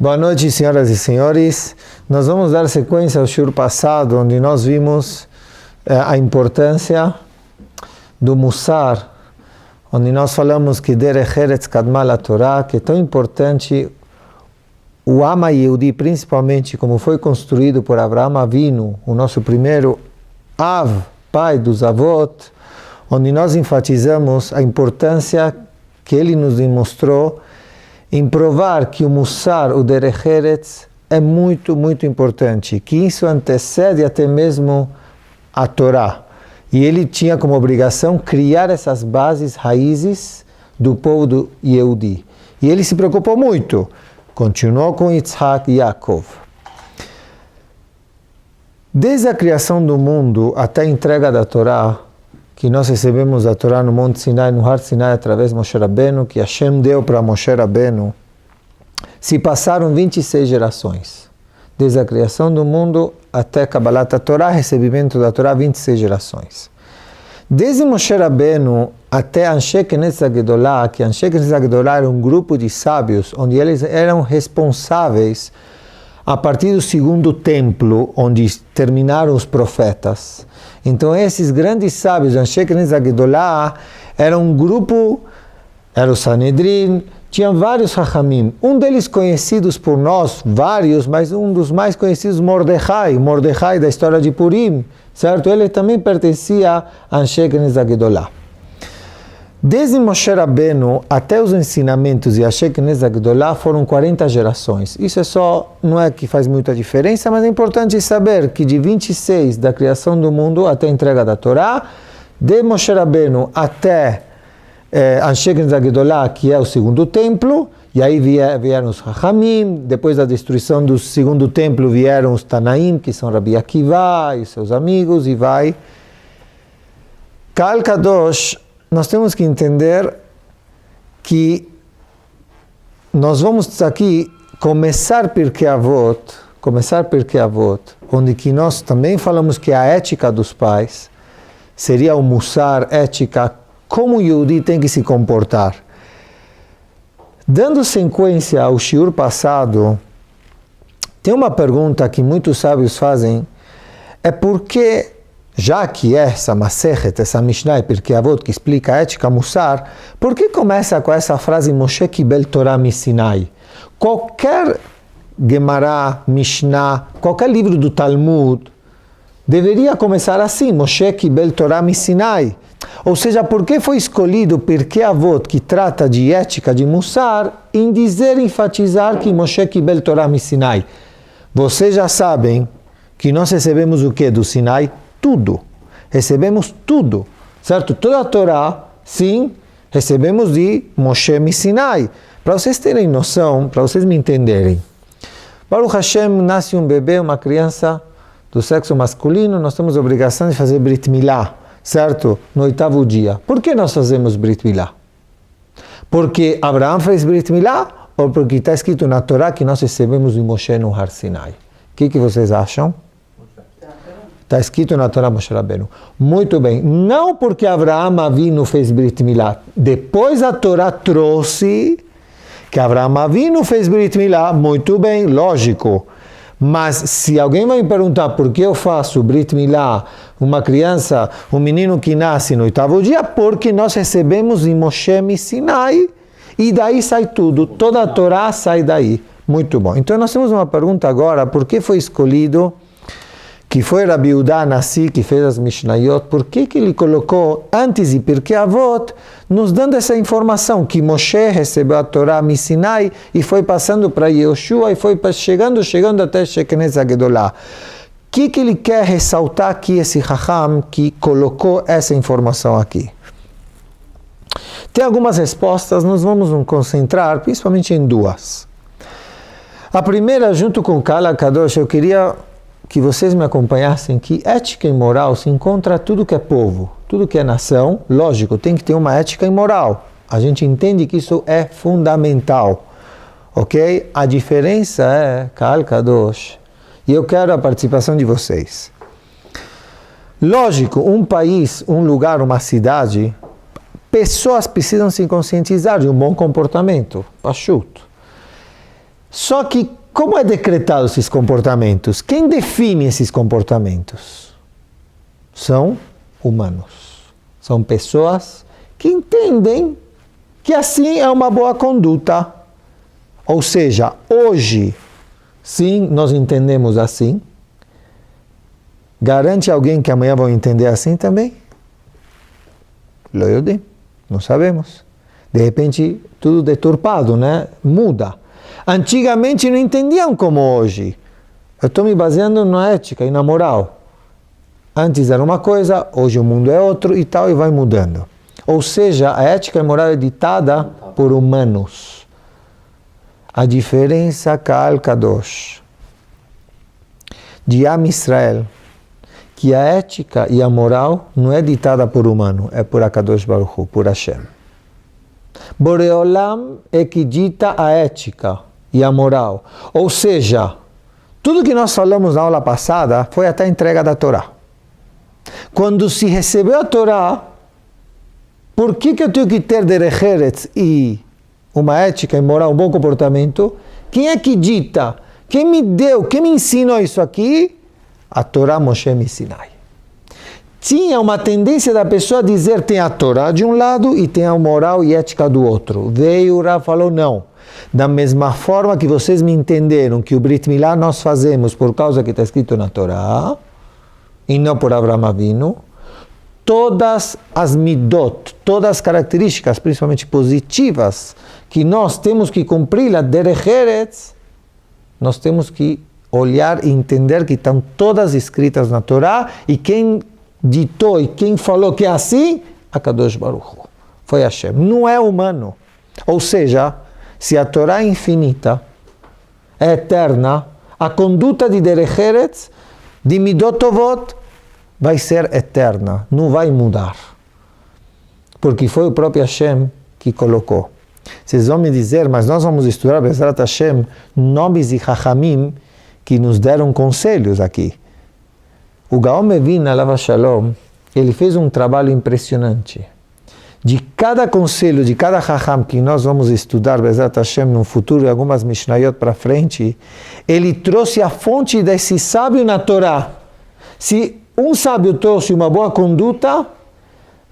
Boa noite, senhoras e senhores. Nós vamos dar sequência ao shiur passado, onde nós vimos a importância do Mussar, onde nós falamos que Derech Eretz Kadma LaTorah, que é tão importante o Ama Yehudi, principalmente como foi construído por Avraham Avinu, o nosso primeiro Av, pai dos avot, onde nós enfatizamos a importância que ele nos demonstrou em provar que o Mussar, o Derech Eretz, é muito, muito importante, que isso antecede até mesmo a Torá. E ele tinha como obrigação criar essas bases, raízes do povo do Yehudi. E ele se preocupou muito. Continuou com Yitzhak e Yaakov. Desde a criação do mundo até a entrega da Torá, que nós recebemos a Torá no Monte Sinai, no Har Sinai, através de Moshe Rabbeinu, que Hashem deu para Moshe Rabbeinu, se passaram 26 gerações. Desde a criação do mundo até Kabbalat Torá, recebimento da Torá, 26 gerações. Desde Moshe Rabbeinu até Anshe Knesset Gedolah, que Anshe Knesset Gedolah era um grupo de sábios, onde eles eram responsáveis a partir do segundo templo, onde terminaram os profetas. Então esses grandes sábios, Anshe Knesset Gedolah, era um grupo, era o Sanedrin, tinha vários Hachamim, um deles conhecidos por nós, vários, mas um dos mais conhecidos, Mordechai da história de Purim, certo? Ele também pertencia a Anshe Knesset Gedolah. Desde Moshe Rabbeinu até os ensinamentos de Anshe Knesset Gedolah foram 40 gerações. Isso é só, não é que faz muita diferença, mas é importante saber que de 26 da criação do mundo até a entrega da Torá, de Moshe Rabbeinu até Anshe Knesset Gedolah, que é o segundo templo, e aí vieram os Hachamim, depois da destruição do segundo templo vieram os Tanaim, que são Rabi Akiva e seus amigos, e vai. Kal Kadosh, nós temos que entender que nós vamos aqui começar Pirkei Avot, onde que nós também falamos que a ética dos pais seria o Mussar, ética, como o Yehudi tem que se comportar. Dando sequência ao shiur passado, tem uma pergunta que muitos sábios fazem, é porque, já que essa Masechet, essa Mishnah, Pirkei Avot, que explica a ética Mussar, por que começa com essa frase Moshe Kibel Torah Misinai? Qualquer Gemara, Mishnah, qualquer livro do Talmud, deveria começar assim, Moshe Kibel Torah Misinai. Ou seja, por que foi escolhido Pirkei Avot, que trata de ética de Mussar, em dizer, enfatizar que Moshe Kibel Torah Misinai? Vocês já sabem que nós recebemos o que do Sinai? Tudo. Recebemos tudo, certo? Toda a Torá, sim, recebemos de Moshe Sinai. Para vocês terem noção, para vocês me entenderem. Baruch Hashem, nasce um bebê, uma criança do sexo masculino, nós temos a obrigação de fazer Brit Milá, certo? No 8º dia. Por que nós fazemos Brit Milá? Porque Abraão fez Brit Milá ou porque está escrito na Torá que nós recebemos de Moshe no Har Sinai? O que vocês acham? Está escrito na Torá Moshe Rabbeinu. Muito bem. Não porque Avraham Avinu fez Brit Milá. Depois a Torá trouxe que Avraham Avinu fez Brit Milá. Muito bem, lógico. Mas se alguém vai me perguntar por que eu faço Brit Milá, uma criança, um menino que nasce no 8º dia, porque nós recebemos de Moshe Sinai e daí sai tudo. Toda a Torá sai daí. Muito bom. Então nós temos uma pergunta agora. Por que foi escolhido que foi Rabi Yehuda Nassi, que fez as Mishnayot, por que ele colocou antes de Pirkei Avot, nos dando essa informação, que Moshe recebeu a Torá Sinai e foi passando para Yehoshua e foi chegando até Knesset Gedolah. O que ele quer ressaltar aqui, esse Chacham, que colocou essa informação aqui? Tem algumas respostas, nós vamos nos concentrar principalmente em duas. A primeira, junto com Kala Kadosh, eu queria que vocês me acompanhassem que ética e moral se encontra tudo que é povo, tudo que é nação. Lógico, tem que ter uma ética e moral. A gente entende que isso é fundamental, ok? A diferença é, Kal Kadosh, e eu quero a participação de vocês. Lógico, um país, um lugar, uma cidade, pessoas precisam se conscientizar de um bom comportamento, pachuto. Só que, como é decretado esses comportamentos? Quem define esses comportamentos? São humanos. São pessoas que entendem que assim é uma boa conduta. Ou seja, hoje, sim, nós entendemos assim. Garante alguém que amanhã vão entender assim também? Não sabemos. De repente, tudo deturpado, né? Muda. Antigamente não entendiam como hoje. Eu estou me baseando na ética e na moral. Antes era uma coisa, hoje o mundo é outro e tal, e vai mudando. Ou seja, a ética e moral é ditada por humanos. A diferença, Ka'al Kadosh, de Am Israel, que a ética e a moral não é ditada por humano, é por Akadosh Baruch Hu, por Hashem. Boreolam é que dita a ética e a moral. Ou seja, tudo que nós falamos na aula passada foi até a entrega da Torá. Quando se recebeu a Torá, por que eu tenho que ter derech eretz e uma ética e moral, um bom comportamento? Quem é que dita? Quem me deu? Quem me ensinou isso aqui? A Torá Moshe Sinai. Tinha uma tendência da pessoa a dizer tem a Torá de um lado e tem a moral e ética do outro. Veio o Rav e falou não. Da mesma forma que vocês me entenderam que o Brit Milá nós fazemos por causa que está escrito na Torá e não por Avraham Avinu, todas as midot, todas as características, principalmente positivas, que nós temos que cumprir, a derech eretz, nós temos que olhar e entender que estão todas escritas na Torá, e quem ditou e quem falou que é assim, Akadosh Baruch Hu, foi Hashem, não é humano. Ou seja, se a Torá é infinita, é eterna, a conduta de derech eretz, de midot tovot, vai ser eterna, não vai mudar. Porque foi o próprio Hashem que colocou. Vocês vão me dizer, mas nós vamos estudar, Bezrat Hashem, nomes de Chachamim que nos deram conselhos aqui. O Gaon Mevilna, Alav Shalom, ele fez um trabalho impressionante. De cada conselho, de cada Chacham que nós vamos estudar, Bezrat Hashem, no futuro, e algumas Mishnayot para frente, ele trouxe a fonte desse sábio na Torá. Se um sábio trouxe uma boa conduta,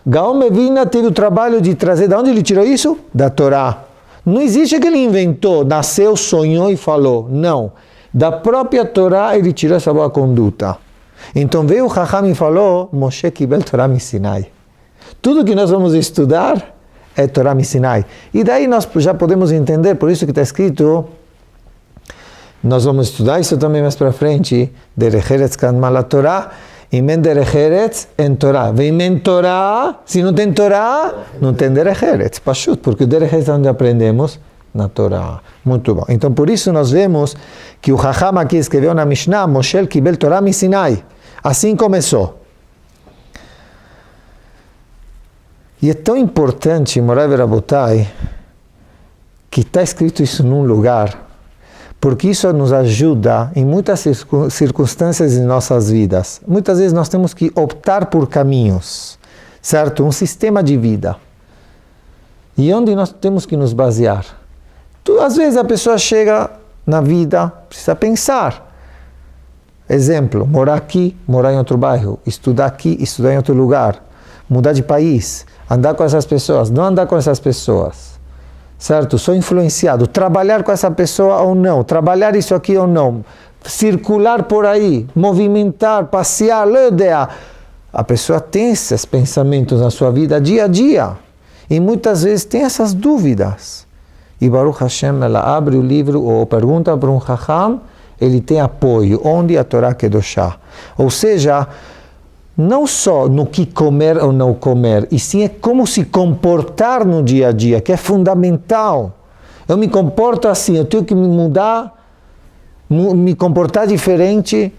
Gaon Mevilna teve o trabalho de trazer, de onde ele tirou isso? Da Torá. Não existe que ele inventou, nasceu, sonhou e falou. Não. Da própria Torá ele tirou essa boa conduta. Então veio o Chacham e falou, Moshe Kibel Torá Sinai. Tudo que nós vamos estudar é Torá Sinai. E daí nós já podemos entender, por isso que está escrito, nós vamos estudar isso também mais para frente, derech eretz kadma la Torá, Imen derech eretz en Torá. Vem em Torá, se não tem Torá, não tem derech eretz. Pashut, porque o derech eretz é onde aprendemos na Torá. Muito bom. Então por isso nós vemos que o Chacham aqui escreveu na Mishnah, Moshe Kibel Torá Sinai. Assim começou. E é tão importante, Morai Verabotai, que está escrito isso num lugar, porque isso nos ajuda em muitas circunstâncias em nossas vidas. Muitas vezes nós temos que optar por caminhos, certo? Um sistema de vida. E onde nós temos que nos basear? Às vezes a pessoa chega na vida, precisa pensar. Exemplo, morar aqui, morar em outro bairro, estudar aqui, estudar em outro lugar, mudar de país, andar com essas pessoas, não andar com essas pessoas. Certo? Sou influenciado. Trabalhar com essa pessoa ou não. Trabalhar isso aqui ou não. Circular por aí. Movimentar, passear, a pessoa tem esses pensamentos na sua vida dia a dia. E muitas vezes tem essas dúvidas. E Baruch Hashem, ela abre o livro ou pergunta para um Chacham, ele tem apoio. Onde a Torá Kedoshá? Ou seja, não só no que comer ou não comer, e sim é como se comportar no dia a dia, que é fundamental. Eu me comporto assim, eu tenho que me mudar, me comportar diferente.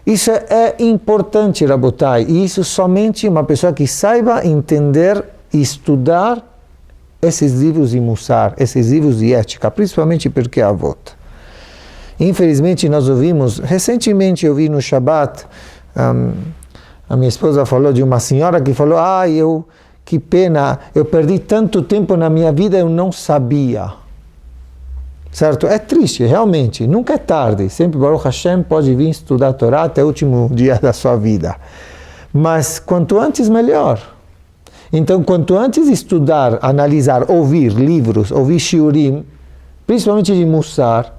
Isso é importante, Rabotai, e isso somente uma pessoa que saiba entender e estudar esses livros de Mussar, esses livros de ética, principalmente porque a Avot. Infelizmente nós ouvimos, recentemente eu vi no Shabbat, a minha esposa falou de uma senhora que falou, que pena, eu perdi tanto tempo na minha vida, eu não sabia. certo? É triste, realmente, nunca é tarde. Sempre Baruch Hashem pode vir estudar a Torá até o último dia da sua vida. Mas quanto antes, melhor. Então, quanto antes estudar, analisar, ouvir livros, ouvir shiurim, principalmente de Mussar,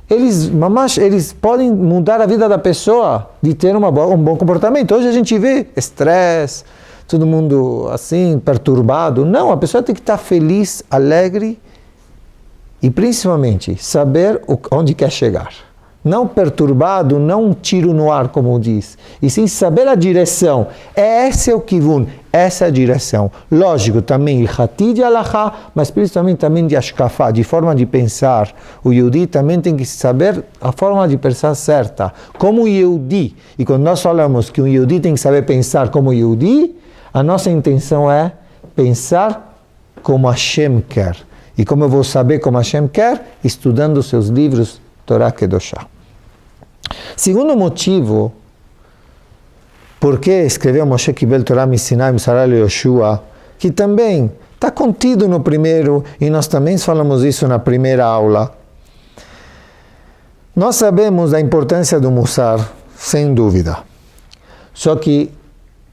eles podem mudar a vida da pessoa de ter um bom comportamento. Hoje a gente vê estresse, todo mundo assim, perturbado. Não, a pessoa tem que estar feliz, alegre e principalmente saber onde quer chegar. Não perturbado, não um tiro no ar, como diz, e sim saber a direção. Esse é o kivun, essa é a direção. Lógico, também ilhati de alahá, mas principalmente também de ashkafá, de forma de pensar. O Yehudi também tem que saber a forma de pensar certa, como o Yehudi. E quando nós falamos que um Yehudi tem que saber pensar como o Yehudi, a nossa intenção é pensar como Hashem quer. E como eu vou saber como Hashem quer? Estudando os seus livros Torá Kedoshá. Segundo motivo, por que escreveu Moshe Kibel Torá Misinai Msará Yoshua, que também está contido no primeiro, e nós também falamos isso na primeira aula. Nós sabemos da importância do Mussar, sem dúvida. Só que,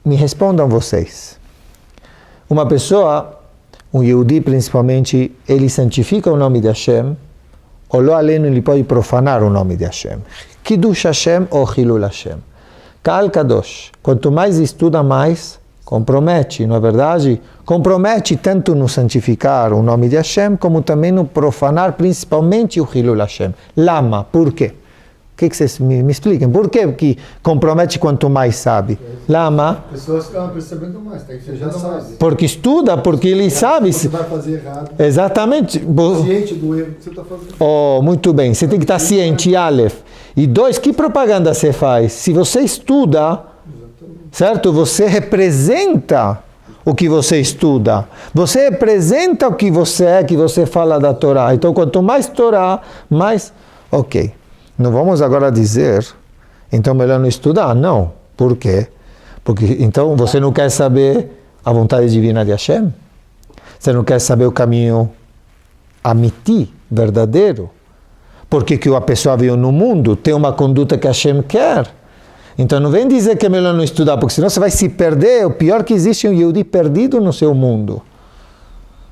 me respondam vocês. Uma pessoa, um Yehudi principalmente, ele santifica o nome de Hashem, ou lo aleno ele pode profanar o nome de Hashem. Kiddush Hashem ou Hilul Hashem. Kal Kadosh. Quanto mais estuda, mais compromete, não é verdade? Compromete tanto no santificar o nome de Hashem, como também no profanar, principalmente o Hilul Hashem. Lama, por quê? O que vocês me expliquem? Por que compromete quanto mais sabe? Lama? As pessoas ficam percebendo mais, tá? Que você já sabe. Porque estuda, porque ele sabe. Você vai fazer errado. Exatamente. Ciente do erro que você está fazendo. Oh, muito bem. Você tem que estar ciente, Aleph. E dois, que propaganda você faz? Se você estuda, certo? Você representa o que você estuda. Você representa o que você é, que você fala da Torá. Então, quanto mais Torá, mais... Ok. Não vamos agora dizer, então melhor não estudar. Não. Por quê? Porque então você não quer saber a vontade divina de Hashem? Você não quer saber o caminho amiti, verdadeiro? Porque que a pessoa veio no mundo, tem uma conduta que Hashem quer. Então não vem dizer que é melhor não estudar, porque senão você vai se perder. O pior que existe é um Yehudi perdido no seu mundo.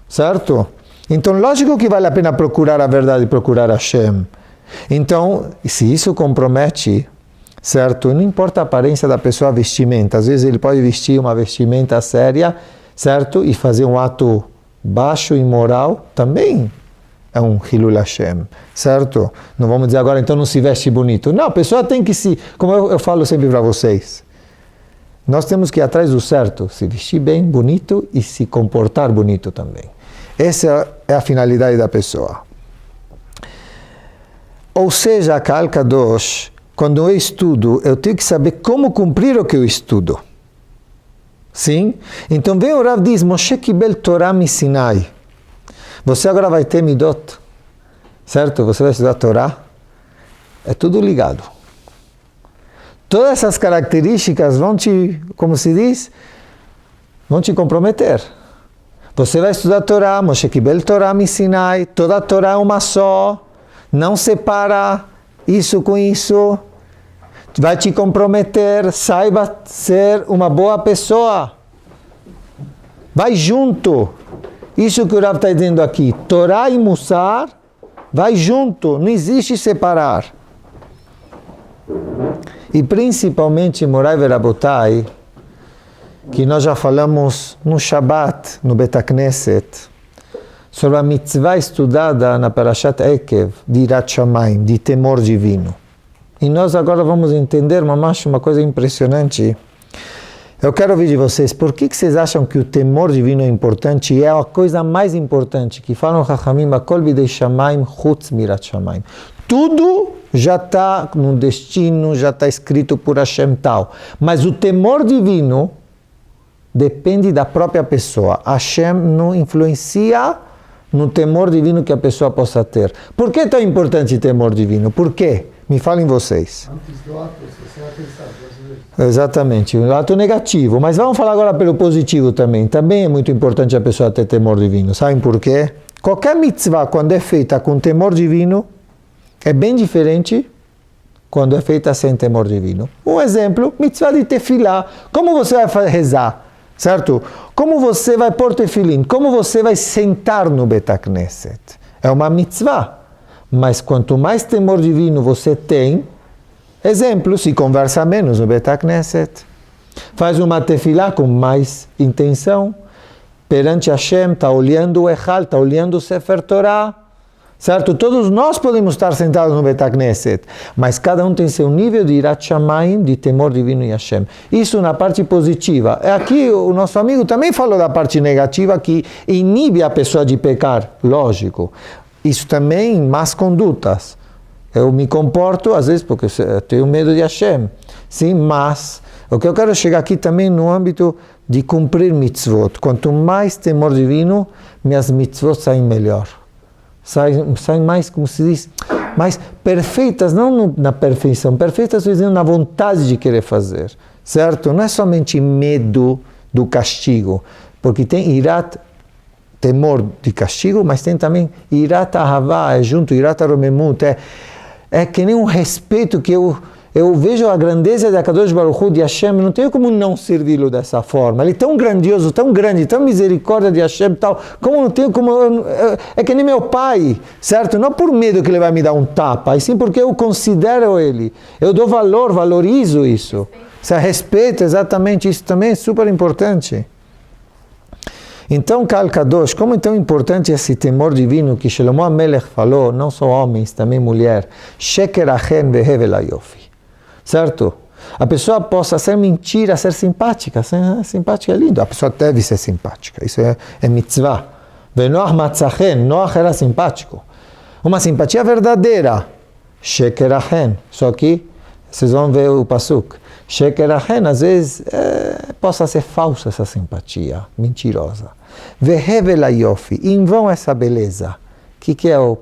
Certo? Então lógico que vale a pena procurar a verdade e procurar Hashem. Então, se isso compromete, certo? Não importa a aparência da pessoa, a vestimenta. Às vezes ele pode vestir uma vestimenta séria, certo? E fazer um ato baixo e imoral, também é um Hilul Hashem, certo? Não vamos dizer agora, então não se veste bonito. Não, a pessoa tem que se... Como eu falo sempre para vocês, nós temos que ir atrás do certo, se vestir bem, bonito e se comportar bonito também. Essa é a finalidade da pessoa. Ou seja, a Kal Kadosh, quando eu estudo, eu tenho que saber como cumprir o que eu estudo. Sim? Então vem o Rav diz, Moshe Kibel Torá Misinai. Você agora vai ter Midot, certo? Você vai estudar Torá. É tudo ligado. Todas essas características vão te, como se diz, vão te comprometer. Você vai estudar Torá, Moshe Kibel Torá Misinai, toda a Torá é uma só. Não separa isso com isso, vai te comprometer, saiba ser uma boa pessoa, vai junto, isso que o Rav está dizendo aqui, Torá e Mussar, vai junto, não existe separar. E principalmente Morai Verabotai, que nós já falamos no Shabbat, no Bet HaKnesset, sobre a mitzvah estudada na Parashat Ekev, de Yirat Shamayim, de temor divino. E nós agora vamos entender uma coisa impressionante. Eu quero ouvir de vocês, por que vocês acham que o temor divino é importante e é a coisa mais importante? Que falam Chachamim, Akol bidei Shamayim, chutz mirat Shamayim. Tudo já está no destino, já está escrito por Hashem tal. Mas o temor divino depende da própria pessoa. Hashem não influencia no temor divino que a pessoa possa ter. Por que é tão importante o temor divino? Por quê? Me falem vocês. Antes do ato, você vai pensar duas vezes. Exatamente, o ato negativo. Mas vamos falar agora pelo positivo também. Também é muito importante a pessoa ter temor divino. Sabem por quê? Qualquer mitzvah, quando é feita com temor divino, é bem diferente quando é feita sem temor divino. Um exemplo, mitzvah de tefilá. Como você vai rezar, certo? Como você vai pôr tefilim? Como você vai sentar no Bet HaKnesset? É uma mitzvah. Mas quanto mais temor divino você tem, exemplo, se conversa menos no Bet HaKnesset, faz uma tefilá com mais intenção, perante Hashem, está olhando o Echal, está olhando o Sefer Torah, certo? Todos nós podemos estar sentados no Bet HaKnesset, mas cada um tem seu nível de Irat Shamayim, de temor divino em Hashem. Isso na parte positiva. Aqui o nosso amigo também falou da parte negativa, que inibe a pessoa de pecar, lógico. Isso também em más condutas. Eu me comporto, às vezes, porque eu tenho medo de Hashem. Sim, mas o que eu quero chegar aqui também no âmbito de cumprir mitzvot. Quanto mais temor divino, minhas mitzvot saem melhor. Saem mais, como se diz, mais perfeitas, não na perfeição, perfeitas, estou dizendo, na vontade de querer fazer, certo? Não é somente medo do castigo, porque tem irat, temor de castigo, mas tem também irat ahavá, é junto, irat aromemut, é que nem um respeito que eu vejo a grandeza de Akadosh Baruch Hu, de Hashem, não tenho como não servi-lo dessa forma. Ele é tão grandioso, tão grande, tão misericórdia de Hashem, tal, como não tenho como... É que nem meu pai, certo? Não por medo que ele vai me dar um tapa, e sim porque eu considero ele. Eu dou valor, valorizo isso. Respeito, exatamente, isso também é super importante. Então, Kal Kadosh, como é tão importante esse temor divino que Shlomo HaMelech falou, não só homens, também mulher, Sheker Achen Vehevel Hayofi. Certo? A pessoa possa ser mentira, ser simpática. Ser simpática é lindo. A pessoa deve ser simpática. Isso é mitzvah. Venoach matzachen. Noach era simpático. Uma simpatia verdadeira. Sheker achen. Só que vocês vão ver o pasuk. Sheker achen, às vezes, possa ser falsa essa simpatia. Mentirosa. Vehevel hayofi. Em vão essa beleza. O que é o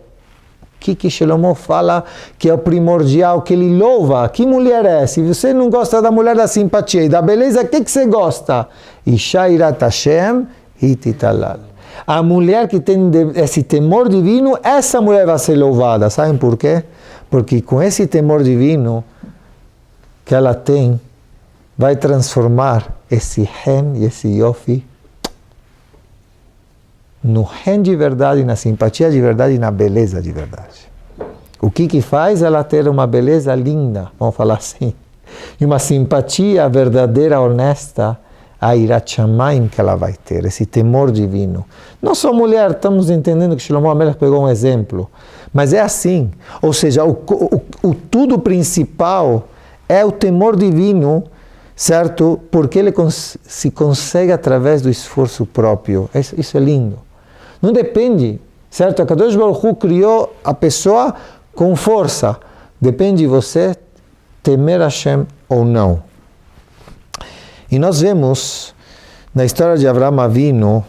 que Shlomo fala que é o primordial, que ele louva? Que mulher é? Se você não gosta da mulher da simpatia e da beleza, o que você gosta? Isha irat Hashem hititalal. A mulher que tem esse temor divino, essa mulher vai ser louvada. Sabem por quê? Porque com esse temor divino que ela tem, vai transformar esse hen e esse yofi no hen de verdade, na simpatia de verdade e na beleza de verdade. O que faz ela ter uma beleza linda, vamos falar assim, e uma simpatia verdadeira, honesta, a Irat Shamayim que ela vai ter, esse temor divino. Não só mulher, estamos entendendo que Shlomo HaMelech pegou um exemplo, mas é assim, ou seja, o tudo principal é o temor divino, certo? Porque ele se consegue através do esforço próprio. Isso é lindo. Não depende, certo? A Kadosh Baruch Hu criou a pessoa com força. Depende de você temer Hashem ou não. E nós vemos na história de Avraham Avinu,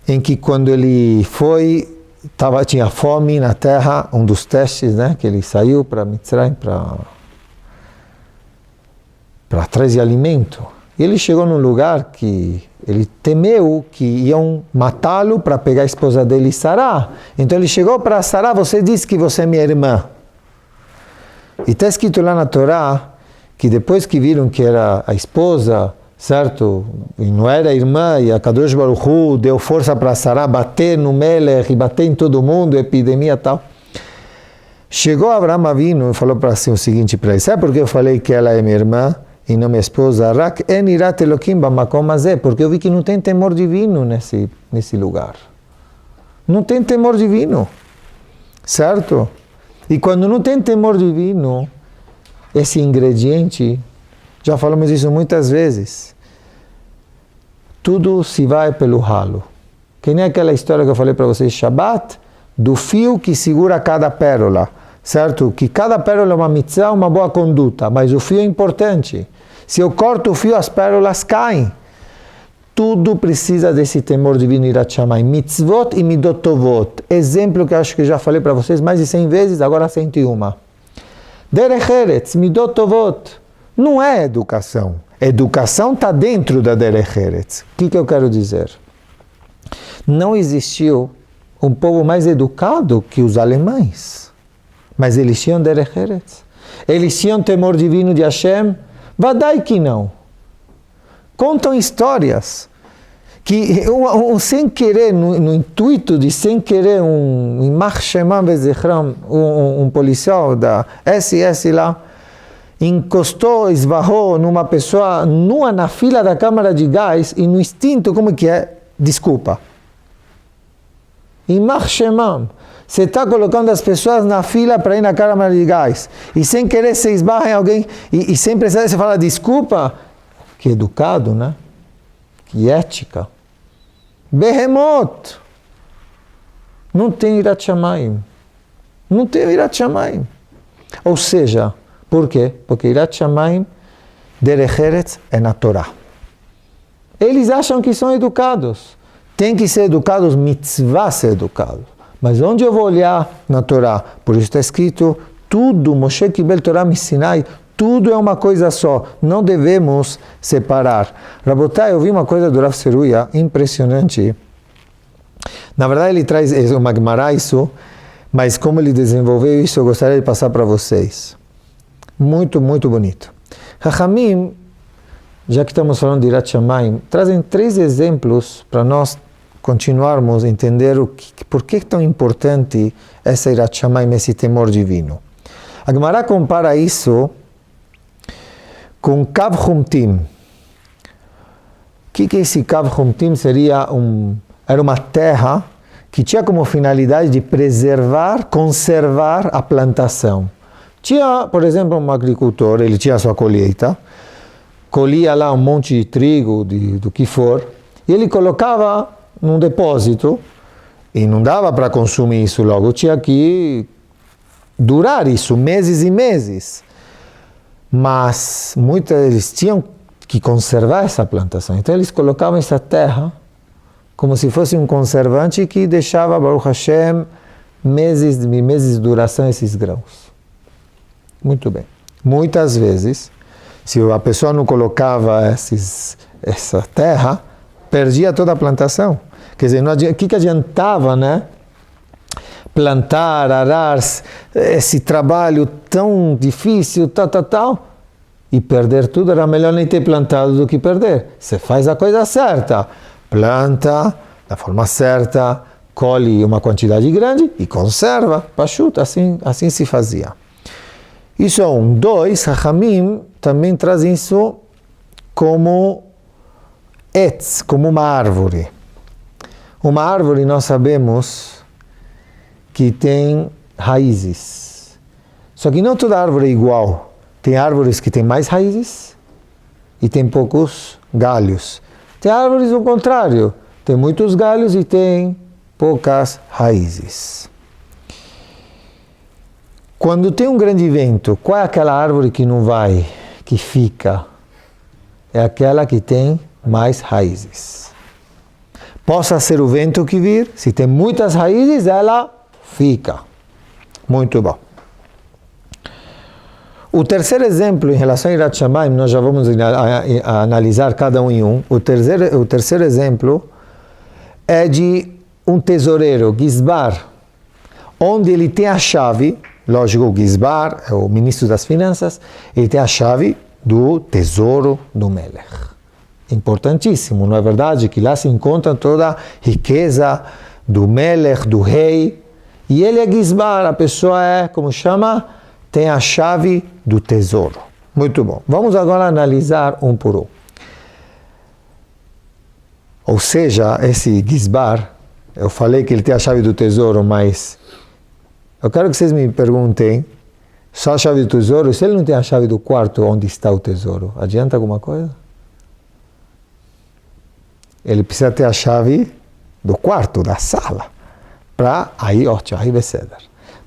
em que quando ele tinha fome na terra, um dos testes, né, que ele saiu para Mitzrayim para atrás de alimento. E ele chegou num lugar que ele temeu que iam matá-lo para pegar a esposa dele, Sará. Então ele chegou para Sará, você disse que você é minha irmã. E está escrito lá na Torá que depois que viram que era a esposa, certo? E não era a irmã, e a Kadosh Baruch Hu deu força para Sará bater no Melech e bater em todo mundo, epidemia e tal. Chegou Avraham Avinu e falou para si o seguinte para ele: sabe por que eu falei que ela é minha irmã e não minha esposa? Rak en irat Elokim bamakom hazeh, porque eu vi que não tem temor divino nesse lugar. Não tem temor divino, certo? E quando não tem temor divino, esse ingrediente, já falamos isso muitas vezes, tudo se vai pelo ralo. Que nem aquela história que eu falei para vocês, Shabbat, do fio que segura cada pérola, certo? Que cada pérola é uma mitzvah, uma boa conduta, mas o fio é importante. Se eu corto o fio, as pérolas caem. Tudo precisa desse temor divino, Irat Shamayim. Mitzvot e midot tovot. Exemplo que eu acho que já falei para vocês mais de 100 vezes, agora 101. Derech Eretz, midot tovot. Não é educação. Educação está dentro da Derech Eretz. O que eu quero dizer? Não existiu um povo mais educado que os alemães. Mas eles tinham derech eretz. Eles tinham temor divino de Hashem? Vadai que não. Contam histórias que, sem querer, no intuito de sem querer, um policial da SS lá, encostou, esbarrou numa pessoa nua na fila da câmara de gás e no instinto, como que é? Desculpa. Você está colocando as pessoas na fila para ir na câmara de gás e sem querer você esbarra em alguém e sem precisar você fala desculpa. Que educado, né? Que ética. Behemoth. Não tem Irat Shamayim. Não tem Irat Shamayim. Ou seja, por quê? Porque Irat Shamayim, derech eretz, é na Torá. Eles acham que são educados. Tem que ser educados, mitzvah ser educado. Mas onde eu vou olhar na Torá? Por isso está escrito, tudo, Moshe Kibel Torá Sinai, tudo é uma coisa só. Não devemos separar. Rabotai, eu vi uma coisa do Rav Seruia impressionante. Na verdade, ele traz uma Gemara isso, mas como ele desenvolveu isso, eu gostaria de passar para vocês. Muito, muito bonito. Chachamim, já que estamos falando de Irat Shamayim, trazem 3 exemplos para nós continuarmos a entender por que é tão importante essa Irat Shamayim, esse temor divino. A Gemara compara isso com Kav Humtim. O que é esse Kav Humtim? Era uma terra que tinha como finalidade de preservar, conservar a plantação. Tinha, por exemplo, um agricultor, ele tinha a sua colheita, colhia lá um monte de trigo, do que for, e ele colocava num depósito, e não dava para consumir isso logo, tinha que durar isso, meses e meses. Mas eles tinham que conservar essa plantação. Então eles colocavam essa terra como se fosse um conservante que deixava, Baruch Hashem, meses e meses de duração esses grãos. Muito bem. Muitas vezes, se a pessoa não colocava essa terra, perdia toda a plantação. Quer dizer, o que adiantava, né? Plantar, arar, esse trabalho tão difícil, tal, e perder tudo, era melhor nem ter plantado do que perder. Você faz a coisa certa, planta da forma certa, colhe uma quantidade grande e conserva, pachuta, assim se fazia. Isso é 1. 2, Chachamim também traz isso como etz, como uma árvore. Uma árvore nós sabemos que tem raízes. Só que não toda árvore é igual. Tem árvores que têm mais raízes e tem poucos galhos. Tem árvores ao contrário. Tem muitos galhos e tem poucas raízes. Quando tem um grande vento, qual é aquela árvore que não vai, que fica? É aquela que tem mais raízes. Possa ser o vento que vir, se tem muitas raízes, ela fica. Muito bom. O terceiro exemplo em relação a Irat Shamayim, nós já vamos analisar cada um em um. O terceiro exemplo é de um tesoureiro, Gizbar, onde ele tem a chave, lógico, o Gizbar é o ministro das finanças, ele tem a chave do tesouro do Melech. Importantíssimo, não é verdade? Que lá se encontra toda a riqueza do Melech, do rei, e ele é Gizbar, a pessoa é, como chama? Tem a chave do tesouro. Muito bom. Vamos agora analisar um por um. Ou seja, esse Gizbar, eu falei que ele tem a chave do tesouro, mas eu quero que vocês me perguntem, só a chave do tesouro, se ele não tem a chave do quarto onde está o tesouro, adianta alguma coisa? Ele precisa ter a chave do quarto, da sala, para aí, aí vai ser.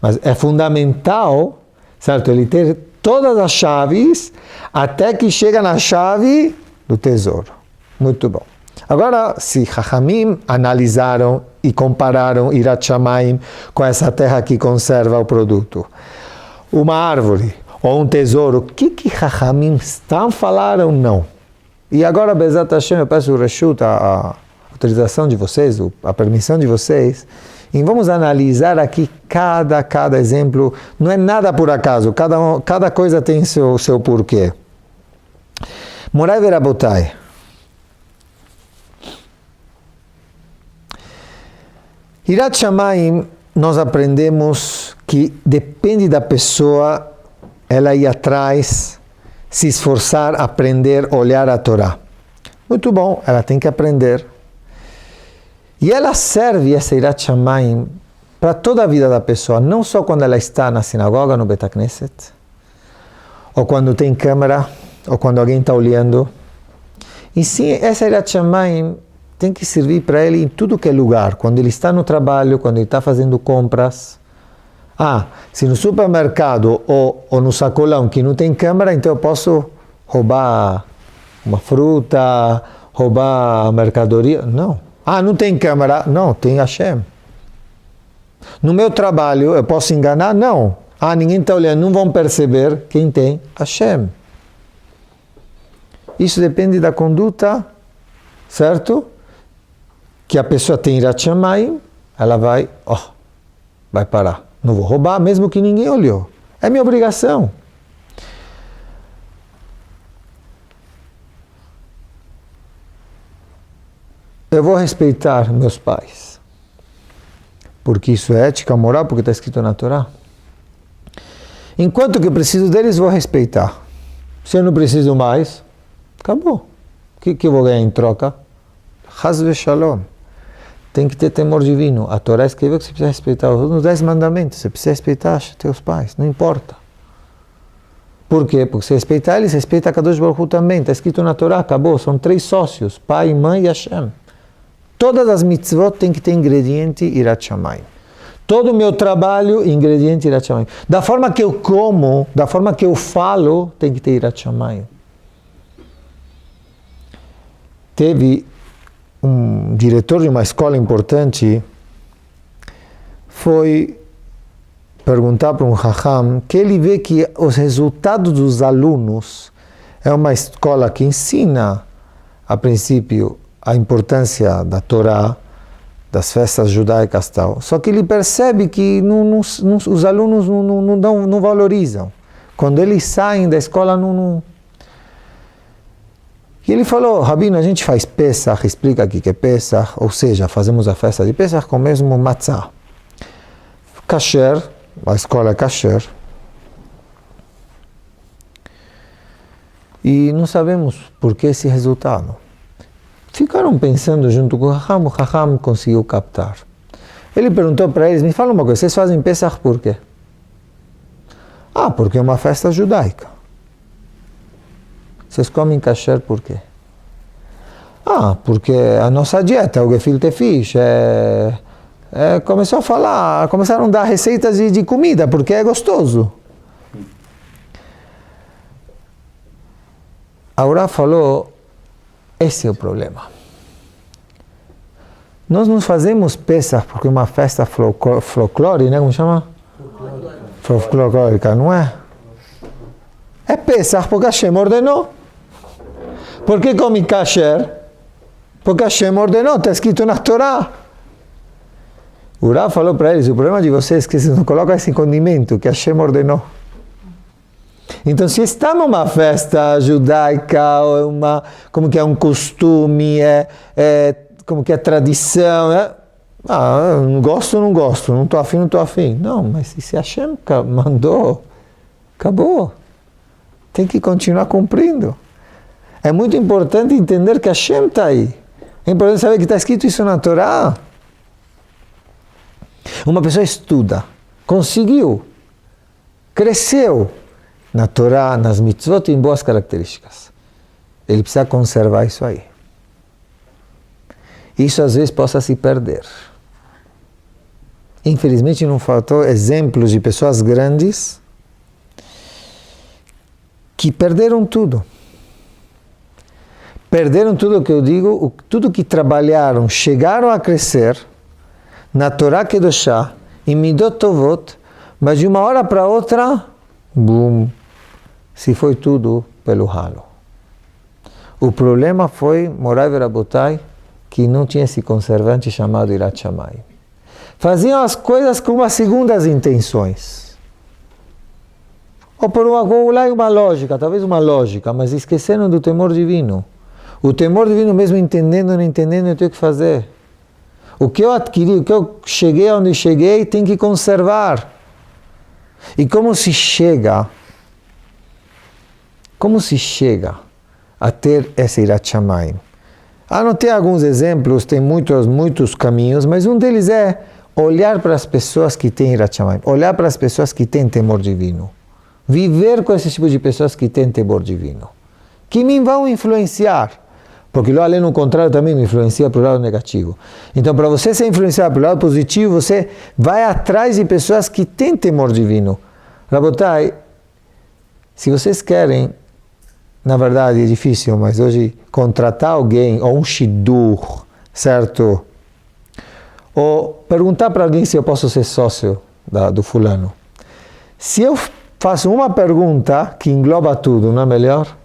Mas é fundamental, certo? Ele ter todas as chaves até que chega na chave do tesouro. Muito bom. Agora, se Chachamim analisaram e compararam Irat Shamayim com essa terra que conserva o produto, uma árvore ou um tesouro, o que Chachamim estão falaram? Não. E agora, Bezat Hashem, eu peço o reshut, a autorização de vocês, a permissão de vocês, e vamos analisar aqui cada exemplo. Não é nada por acaso, cada coisa tem seu porquê. Morai verabotai. Hirat Shamayim, nós aprendemos que depende da pessoa ela ir atrás, se esforçar, aprender, olhar a Torá. Muito bom, ela tem que aprender. E ela serve, essa Hirat Shamayim, para toda a vida da pessoa, não só quando ela está na sinagoga, no Bet HaKnesset, ou quando tem câmera, ou quando alguém está olhando. E sim, essa Hirat Shamayim tem que servir para ele em tudo que é lugar, quando ele está no trabalho, quando ele está fazendo compras. Se no supermercado ou no sacolão que não tem câmera, então eu posso roubar uma fruta, roubar mercadoria? Não. Não tem câmera? Não, tem Hashem. No meu trabalho eu posso enganar? Não. Ninguém está olhando, não vão perceber. Quem tem? Hashem. Isso depende da conduta, certo? Que a pessoa tem Hirat Shamayim, ela vai parar. Não vou roubar, mesmo que ninguém olhou. É minha obrigação. Eu vou respeitar meus pais. Porque isso é ética, moral, porque está escrito na Torá. Enquanto que eu preciso deles, vou respeitar. Se eu não preciso mais, acabou. O que eu vou ganhar em troca? Chas v'shalom. Tem que ter temor divino. A Torá escreveu que você precisa respeitar os 10 mandamentos. Você precisa respeitar teus pais, não importa. Por quê? Porque se respeitar eles, respeita a Kadosh Baruch Hu também. Está escrito na Torá, acabou. São 3 sócios, pai, mãe e Hashem. Todas as mitzvot têm que ter ingrediente Hirat Shamayim. Todo o meu trabalho, ingrediente Hirat Shamayim. Da forma que eu como, da forma que eu falo, tem que ter Hirat Shamayim. Teve um diretor de uma escola importante, foi perguntar para um Chacham que ele vê que os resultados dos alunos é uma escola que ensina, a princípio, a importância da Torá, das festas judaicas e tal. Só que ele percebe que os alunos não valorizam. Quando eles saem da escola, E ele falou, Rabino, a gente faz Pesach, explica aqui que é Pesach, ou seja, fazemos a festa de Pesach com o mesmo matzah. Kasher, a escola é kasher. E não sabemos por que esse resultado. Ficaram pensando junto com o Chacham conseguiu captar. Ele perguntou para eles, me fala uma coisa, vocês fazem Pesach por quê? Porque é uma festa judaica. Vocês comem kasher por quê? Porque a nossa dieta, o gefilte fish, começaram a dar receitas de comida, porque é gostoso. A Urá falou, esse é o problema. Nós não fazemos Pesach porque é uma festa folclórica, né? Como chama? Folclórica, não é? É Pesach porque Hashem ordenou. Por que come kasher? Porque Hashem ordenou, está escrito na Torá. O Rav falou para eles, o problema de vocês é que vocês não colocam esse condimento que Hashem ordenou. Então, se está numa festa judaica, ou como que é um costume, como que é tradição, não gosto, não estou afim. Não, mas se Hashem mandou, acabou. Tem que continuar cumprindo. É muito importante entender que Hashem está aí. É importante saber que está escrito isso na Torá. Uma pessoa estuda, conseguiu, cresceu na Torá, nas mitzvot, em boas características. Ele precisa conservar isso aí. Isso às vezes possa se perder. Infelizmente não faltou exemplos de pessoas grandes que perderam tudo. Perderam tudo o que eu digo, tudo que trabalharam, chegaram a crescer na Torá Kedoshá, em Midot Tovot, mas de uma hora para outra, bum, se foi tudo pelo ralo. O problema foi, Morai Verabotai, que não tinha esse conservante chamado Irat Shamayim. Faziam as coisas com umas segundas intenções. Ou por uma lógica, talvez uma lógica, mas esqueceram do temor divino. O temor divino, mesmo entendendo ou não entendendo, eu tenho que fazer. O que eu adquiri, o que eu cheguei onde cheguei, tem que conservar. E como se chega a ter esse Irat Shamayim? Anotei alguns exemplos, tem muitos caminhos, mas um deles é olhar para as pessoas que têm Irat Shamayim, olhar para as pessoas que têm temor divino. Viver com esse tipo de pessoas que têm temor divino. Que me vão influenciar. Porque lá, além do contrário, também me influencia para o lado negativo. Então, para você ser influenciado para o lado positivo, você vai atrás de pessoas que têm temor divino. Rabotai, se vocês querem, na verdade é difícil, mas hoje contratar alguém, ou um shidur, certo? Ou perguntar para alguém se eu posso ser sócio do fulano. Se eu faço uma pergunta que engloba tudo, não é melhor?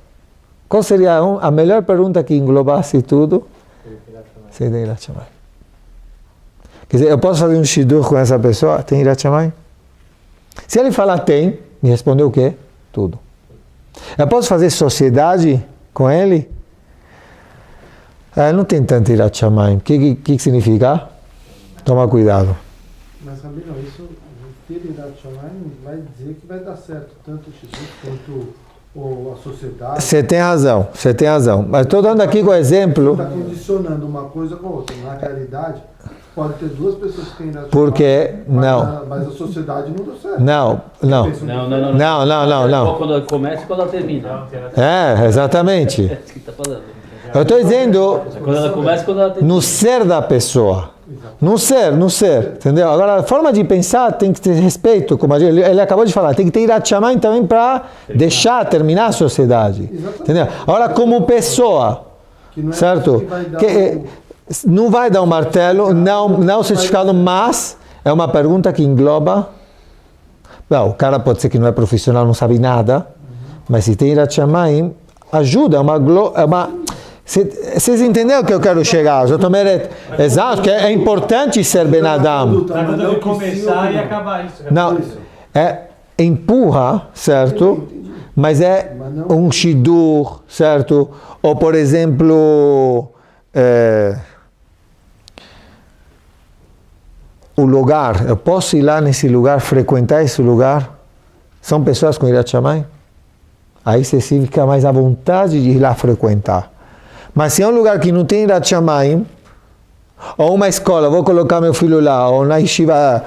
Qual seria a melhor pergunta que englobasse tudo? Seria Irat Shamayim. Quer dizer, eu posso fazer um shidur com essa pessoa? Tem Irat Shamayim? Se ele falar tem, me respondeu o quê? Tudo. Eu posso fazer sociedade com ele? Não tem tanto Irat Shamayim. O que significa? Toma cuidado. Mas, Rabino, isso, ter Irat Shamayim vai dizer que vai dar certo, tanto o shidur quanto ou a sociedade. Você tem razão. Mas estou dando aqui com exemplo. Você está condicionando uma coisa com outra. Na realidade, pode ter duas pessoas que têm Irat Shamayim. Porque, mas a sociedade não deu certo. Não. Quando ela começa e quando ela termina. Exatamente. É isso que está falando. Eu estou dizendo Quando ela começa e quando ela termina. no ser da pessoa. No ser, entendeu? Agora, a forma de pensar tem que ter respeito, como ele acabou de falar, tem que ter Irat Shamayim também para terminar a sociedade. Exatamente. Entendeu? Agora, como pessoa, certo? Não vai dar um martelo, não o certificado, mas é uma pergunta que engloba. Não, o cara pode ser que não é profissional, não sabe nada, mas se tem Irat Shamayim, ajuda, é uma vocês entenderam o que eu quero chegar? Exato, que é importante ser Ben Adam. Tratando de começar e acabar isso. Não, empurra, certo? Mas é um shidur, certo? Ou, por exemplo, o lugar. Eu posso ir lá nesse lugar, frequentar esse lugar? São pessoas com Irat Shamayim? Aí você fica mais à vontade de ir lá frequentar. Mas se é um lugar que não tem Irat Shamayim, ou uma escola, vou colocar meu filho lá, ou na yeshiva,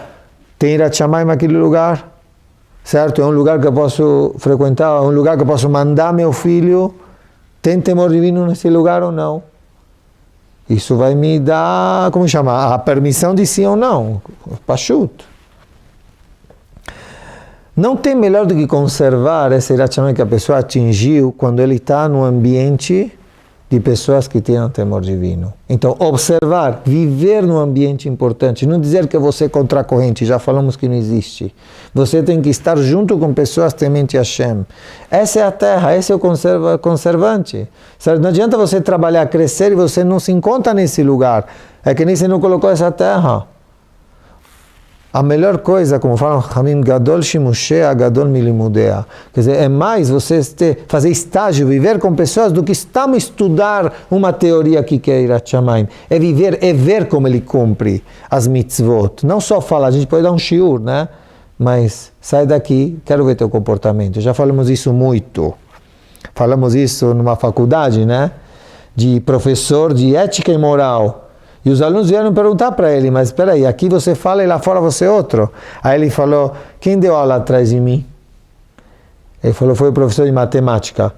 tem Irat Shamayim naquele lugar, certo? É um lugar que eu posso frequentar, é um lugar que eu posso mandar meu filho, tem temor divino nesse lugar ou não? Isso vai me dar, como chama, a permissão de sim ou não, pachut. Não tem melhor do que conservar esse Irat Shamayim que a pessoa atingiu quando ele está no ambiente de pessoas que tenham temor divino. Então, observar, viver num ambiente importante, não dizer que você é contra a corrente, já falamos que não existe. Você tem que estar junto com pessoas temente a Hashem. Essa é a terra, esse é o conservante. Não adianta você trabalhar, crescer e você não se encontra nesse lugar. É que nem você não colocou essa terra. A melhor coisa, como falam Hamim, Gadol Shimushea, Gadol Milimudea. Quer dizer, é mais você fazer estágio, viver com pessoas, do que estamos estudar uma teoria aqui que é Irat Shamayim. É viver, é ver como ele cumpre as mitzvot. Não só falar, a gente pode dar um shiur, né? Mas sai daqui, quero ver teu comportamento. Já falamos isso muito. Falamos isso numa faculdade, né? De professor de ética e moral. E os alunos vieram perguntar para ele, mas espera aí, aqui você fala e lá fora você é outro. Aí ele falou, quem deu aula atrás de mim? Ele falou, foi o professor de matemática.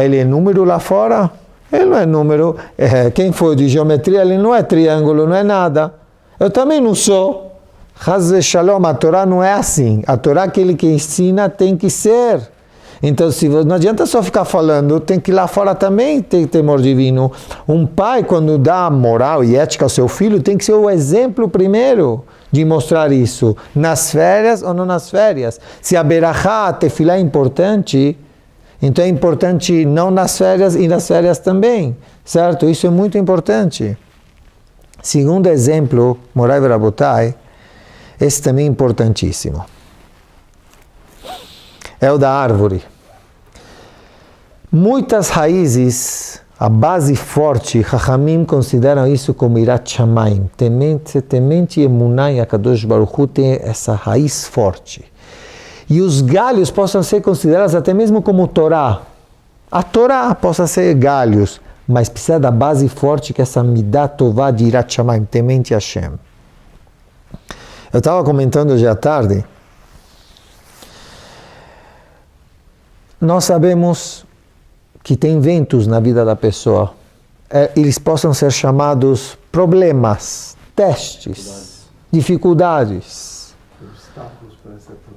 Ele é número lá fora? Ele não é número. Quem foi de geometria? Ele não é triângulo, não é nada. Eu também não sou. Haz Shalom, a Torá não é assim. A Torá, aquele que ensina, tem que ser. Então, não adianta só ficar falando, tem que ir lá fora também ter temor divino. Um pai, quando dá moral e ética ao seu filho, tem que ser o exemplo primeiro de mostrar isso. Nas férias ou não nas férias. Se a berachá, a tefilá é importante, então é importante não nas férias e nas férias também. Certo? Isso é muito importante. Segundo exemplo, Morai Verabotai, esse também é importantíssimo. É o da árvore. Muitas raízes, a base forte, Chachamim consideram isso como Irat Shamayim. Temente Emunah e Akadosh Baruch Hu tem essa raiz forte. E os galhos possam ser considerados até mesmo como Torá. A Torá possa ser galhos, mas precisa da base forte que é essa Midah Tová de Irat Shamayim, temente Hashem. Eu estava comentando hoje à tarde, nós sabemos que tem ventos na vida da pessoa. Eles possam ser chamados problemas, testes, dificuldades.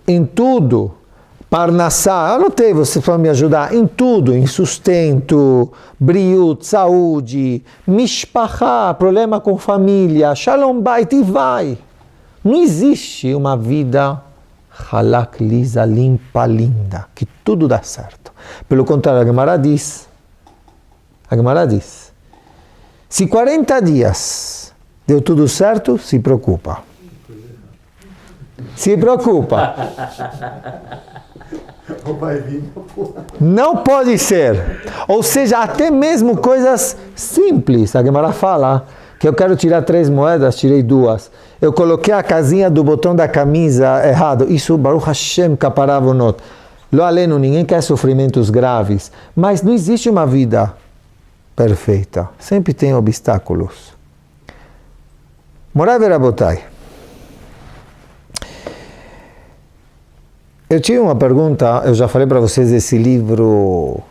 Em tudo. Parnassá, anotei, você pode me ajudar em tudo, em sustento, briut, saúde, mishpachá, problema com família, shalom bait e vai. Não existe uma vida halak, lisa, limpa, linda, que tudo dá certo. Pelo contrário, a Gemara diz, se 40 dias deu tudo certo, se preocupa. Se preocupa. Não pode ser. Ou seja, até mesmo coisas simples. A Gemara fala que eu quero tirar 3 moedas, tirei 2. Eu coloquei a casinha do botão da camisa errado. Isso, Baruch Hashem, kaparavonot. Lo aleno, ninguém quer sofrimentos graves. Mas não existe uma vida perfeita. Sempre tem obstáculos. Morai Verabotai. Eu tinha uma pergunta, eu já falei para vocês desse livro,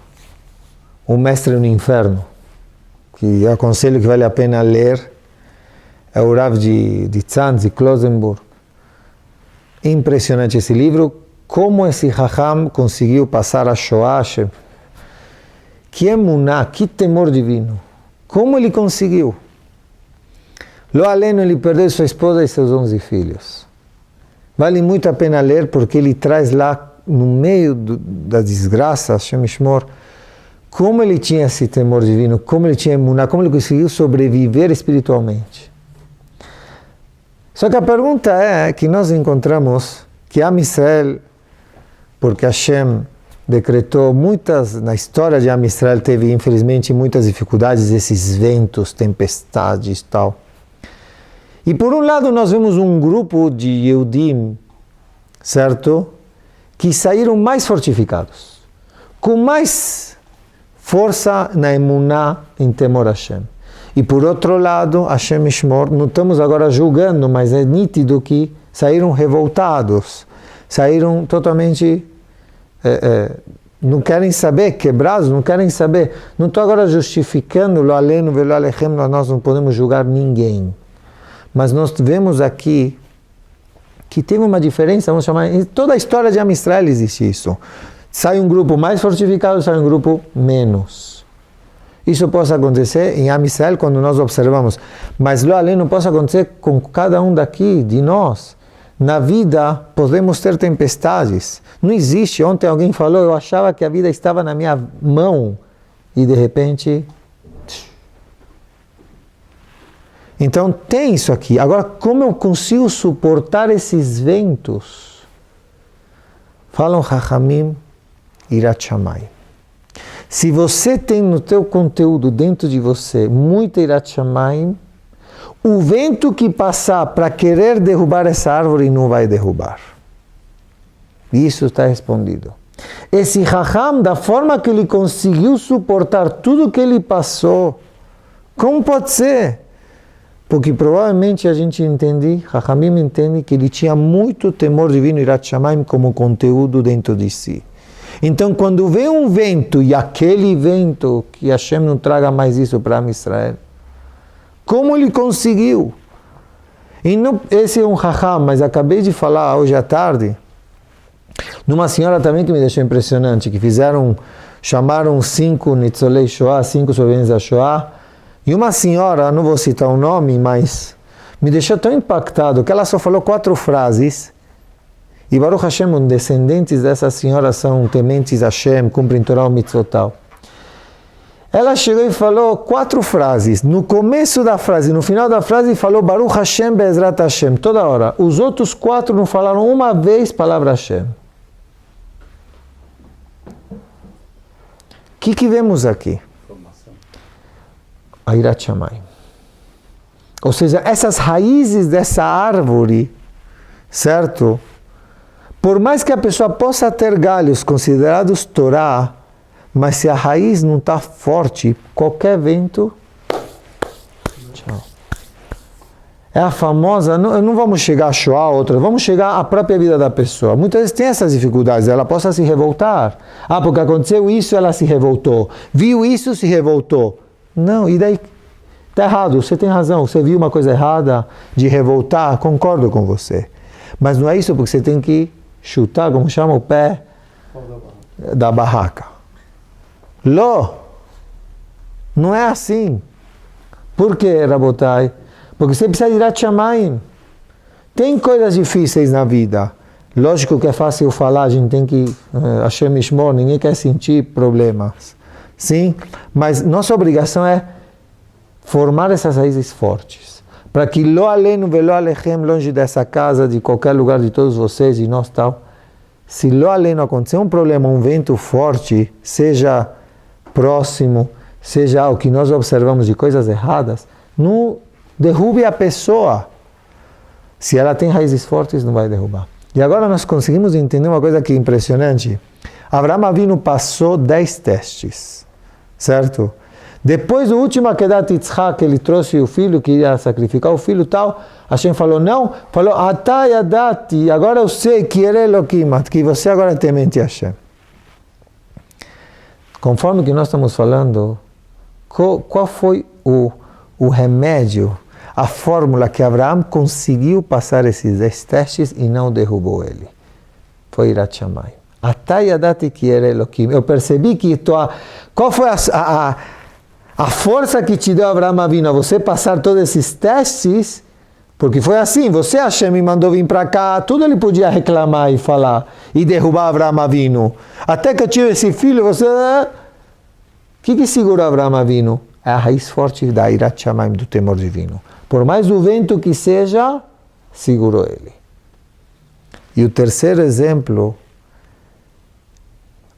O Mestre no Inferno, que eu aconselho que vale a pena ler, é o Rav de Tzanz, de Klosenburg. Impressionante esse livro, como esse Raham conseguiu passar a Shoah, que emuná, que temor divino, como ele conseguiu. Lo aleno, ele perdeu sua esposa e seus 11 filhos. Vale muito a pena ler, porque ele traz lá, no meio da desgraça, Hashem Yishmor, como ele tinha esse temor divino, como ele tinha emuná, como ele conseguiu sobreviver espiritualmente. Só que a pergunta é que nós encontramos que Am Israel, porque Hashem decretou na história de Am Israel teve infelizmente muitas dificuldades, esses ventos, tempestades e tal. E por um lado nós vemos um grupo de Yehudim, certo? Que saíram mais fortificados, com mais força na emuná, em temor a Hashem. E por outro lado, Hashem Yishmor, não estamos agora julgando, mas é nítido que saíram revoltados, saíram totalmente, não querem saber, quebrados, não querem saber. Não estou agora justificando, lo aleno, velo alechem, nós não podemos julgar ninguém. Mas nós vemos aqui que teve uma diferença, vamos chamar, em toda a história de Am Israel existe isso. Sai um grupo mais fortificado, sai um grupo menos. Isso pode acontecer em Am Israel quando nós observamos, mas lo além não pode acontecer com cada um daqui, de nós. Na vida podemos ter tempestades. Não existe, ontem alguém falou, eu achava que a vida estava na minha mão e de repente... Então tem isso aqui. Agora, como eu consigo suportar esses ventos? Falam Chachamim, Irat Shamayim. Se você tem no teu conteúdo, dentro de você, muita Irat Shamayim, o vento que passar para querer derrubar essa árvore não vai derrubar. Isso está respondido. Esse Chacham, da forma que ele conseguiu suportar tudo que ele passou, como pode ser? Porque provavelmente a gente entende, Chachamim entende que ele tinha muito temor divino, Irat Shamayim, como conteúdo dentro de si. Então, quando vem um vento, e aquele vento, que Hashem não traga mais isso para Am Israel, como ele conseguiu? E não, esse é um Chacham, mas acabei de falar hoje à tarde, numa senhora também que me deixou impressionante, que chamaram 5 Nitzolei Shoah, 5 sobreviventes da Shoah, e uma senhora, não vou citar o nome, mas me deixou tão impactado que ela só falou 4 frases. E Baruch Hashem, os descendentes dessa senhora são tementes a Hashem, cumprem Torah e Mitzvotal. Ela chegou e falou 4 frases. No começo da frase, no final da frase, falou Baruch Hashem Be'ezrat Hashem, toda hora. Os outros 4 não falaram uma vez palavra Hashem. O que vemos aqui? A Irat Shamayim. Ou seja, essas raízes dessa árvore, certo? Por mais que a pessoa possa ter galhos considerados Torá, mas se a raiz não está forte, qualquer vento, tchau. É a famosa, não vamos chegar a Shoah, outra, vamos chegar à própria vida da pessoa. Muitas vezes tem essas dificuldades, ela possa se revoltar. Ah, porque aconteceu isso, ela se revoltou. Viu isso, se revoltou. Não, e daí? Está errado, você tem razão, você viu uma coisa errada de revoltar, concordo com você. Mas não é isso, porque você tem que chutar, como chama, o pé da barraca. Ló, não é assim. Por quê, Rabotai? Porque você precisa de Irat Shamayim. Tem coisas difíceis na vida. Lógico que é fácil falar, a gente tem que Hashem Yishmor, ninguém quer sentir problemas. Sim? Mas nossa obrigação é formar essas raízes fortes. Para que lo alenu velo alechem, longe dessa casa, de qualquer lugar de todos vocês e nós tal, se lo alenu acontecer um problema, um vento forte, seja próximo, seja o que nós observamos de coisas erradas, não derrube a pessoa. Se ela tem raízes fortes, não vai derrubar. E agora nós conseguimos entender uma coisa que é impressionante. Avraham Avinu passou 10 testes, certo? Depois do último Akedat Yitzhak, ele trouxe o filho, que ia sacrificar o filho tal, Hashem falou não, falou Ata yadati, agora eu sei que ele é Elohim, que você agora temente Hashem. Conforme que nós estamos falando, qual foi o remédio, a fórmula que Abraão conseguiu passar esses 10 testes e não derrubou ele? Foi Irat Shamayim. Ata yadati que ele é Elohim. Eu percebi que qual foi a força que te deu Avraham Avinu a você passar todos esses testes, porque foi assim, você Hashem me mandou vir para cá, tudo ele podia reclamar e falar, e derrubar Avraham Avinu. Até que eu tive esse filho, você... O que segura Avraham Avinu? É a raiz forte da Irat Shamayim, do temor divino. Por mais o vento que seja, segurou ele. E o terceiro exemplo,